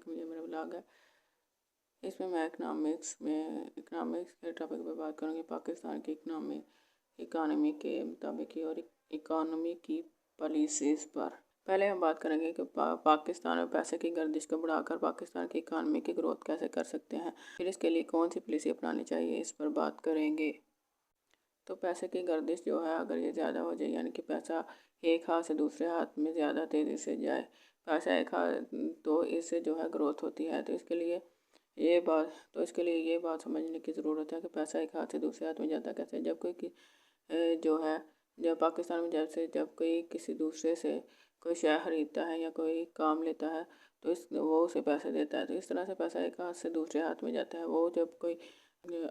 کہ یہ میرا بلاگ ہے، اس میں میں اکنامکس کے ٹاپک پہ بات کروں گی، پاکستان کی اکانومی کے مطابق اور اکانومی کی پالیسیز پر۔ پہلے ہم بات کریں گے کہ پاکستان میں پیسے کی گردش کو بڑھا کر پاکستان کی اکانومی کی گروتھ کیسے کر سکتے ہیں، پھر اس کے لیے کون سی پالیسی اپنانی چاہیے، اس پر بات کریں گے۔ تو پیسے کی گردش جو ہے اگر یہ زیادہ ہو جائے، یعنی کہ پیسہ ایک ہاتھ سے دوسرے ہاتھ میں زیادہ تیزی سے جائے، پیسہ ایک ہاتھ تو اس سے جو ہے گروتھ ہوتی ہے، تو اس کے لیے یہ بات سمجھنے کی ضرورت ہے کہ پیسہ ایک ہاتھ سے دوسرے ہاتھ میں جاتا کیسے ہے۔ جب پاکستان میں جب کوئی کسی دوسرے سے کوئی شے خریدتا ہے یا کوئی کام لیتا ہے تو وہ اسے پیسے دیتا ہے، تو اس طرح سے پیسہ ایک ہاتھ سے دوسرے ہاتھ میں جاتا ہے۔ وہ جب کوئی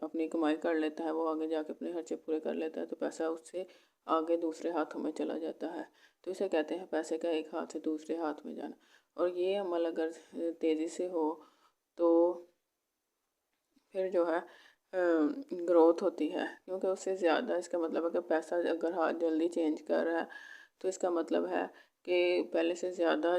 اپنی کمائی کر لیتا ہے، وہ آگے جا کے اپنے خرچے پورے کر لیتا ہے، تو پیسہ اس سے آگے دوسرے ہاتھوں میں چلا جاتا ہے، تو اسے کہتے ہیں پیسے کا ایک ہاتھ سے دوسرے ہاتھ میں جانا۔ اور یہ عمل اگر تیزی سے ہو تو پھر جو ہے گروتھ ہوتی ہے، کیونکہ اس سے زیادہ، اس کا مطلب ہے کہ پیسہ اگر ہاتھ جلدی چینج کر رہا ہے تو اس کا مطلب ہے کہ پہلے سے زیادہ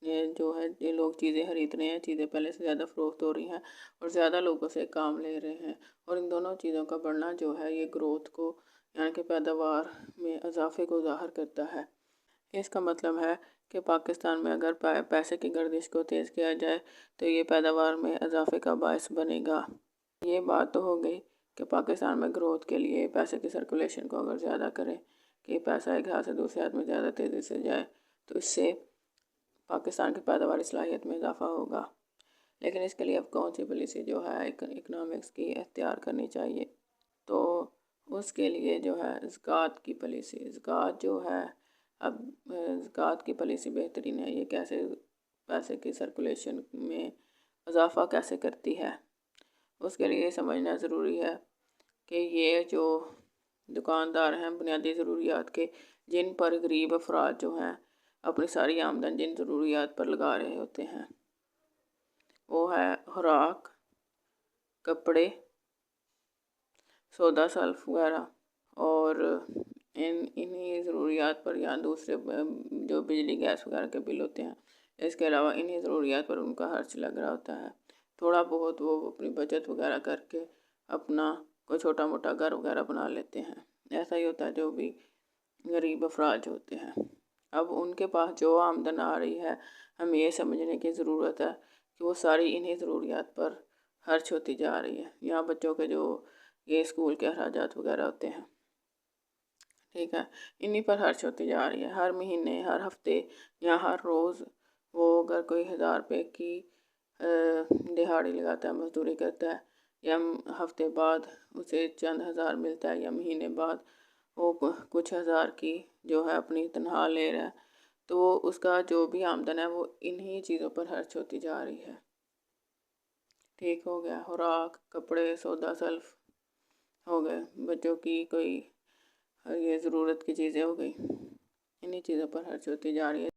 یہ لوگ چیزیں خرید رہے ہیں، چیزیں پہلے سے زیادہ فروخت ہو رہی ہیں اور زیادہ لوگوں سے کام لے رہے ہیں، اور ان دونوں چیزوں کا بڑھنا جو ہے یہ گروتھ کو، یعنی کہ پیداوار میں اضافے کو ظاہر کرتا ہے۔ اس کا مطلب ہے کہ پاکستان میں اگر پیسے کی گردش کو تیز کیا جائے تو یہ پیداوار میں اضافے کا باعث بنے گا۔ یہ بات تو ہو گئی کہ پاکستان میں گروتھ کے لیے پیسے کی سرکولیشن کو اگر زیادہ کرے کہ پیسہ ایک ہاتھ سے دوسرے ہاتھ میں زیادہ تیزی سے جائے تو اس سے پاکستان کی پیداواری صلاحیت میں اضافہ ہوگا۔ لیکن اس کے لیے اب کون سی پالیسی جو ہے اکنامکس کی اختیار کرنی چاہیے، تو اس کے لیے جو ہے زکوٰۃ کی پالیسی، زکوٰۃ کی پالیسی بہترین ہے۔ یہ کیسے پیسے کی سرکولیشن میں اضافہ کیسے کرتی ہے، اس کے لیے سمجھنا ضروری ہے کہ یہ جو دکاندار ہیں بنیادی ضروریات کے، جن پر غریب افراد جو ہیں اپنی ساری آمدن جن ضروریات پر لگا رہے ہوتے ہیں، وہ ہے خوراک، کپڑے، سودا سلف وغیرہ، اور انہی ضروریات پر یا دوسرے جو بجلی گیس وغیرہ کے بل ہوتے ہیں، اس کے علاوہ انہی ضروریات پر ان کا خرچ لگ رہا ہوتا ہے۔ تھوڑا بہت وہ اپنی بچت وغیرہ کر کے اپنا کوئی چھوٹا موٹا گھر وغیرہ بنا لیتے ہیں۔ ایسا ہی ہوتا ہے جو بھی غریب افراد جو ہوتے ہیں، اب ان کے پاس جو آمدن آ رہی ہے، ہمیں یہ سمجھنے کی ضرورت ہے کہ وہ ساری انہی ضروریات پر خرچ ہوتی جا رہی ہے، یا بچوں کے جو یہ اسکول کے اخراجات وغیرہ ہوتے ہیں، ٹھیک ہے، انہی پر خرچ ہوتی جا رہی ہے۔ ہر مہینے، ہر ہفتے یا ہر روز وہ اگر کوئی 1000 روپے کی دہاڑی لگاتا ہے، مزدوری کرتا ہے، یا ہفتے بعد اسے چند ہزار ملتا ہے، یا مہینے بعد وہ کچھ ہزار کی جو ہے اپنی تنخواہ لے رہا ہے، تو اس کا جو بھی آمدن ہے وہ انہی چیزوں پر خرچ ہوتی جا رہی ہے۔ ٹھیک ہو گیا، خوراک، کپڑے، سودا سلف ہو گئے، بچوں کی کوئی یہ ضرورت کی چیزیں ہو گئی، انہی چیزوں پر خرچ ہوتی جا رہی ہے۔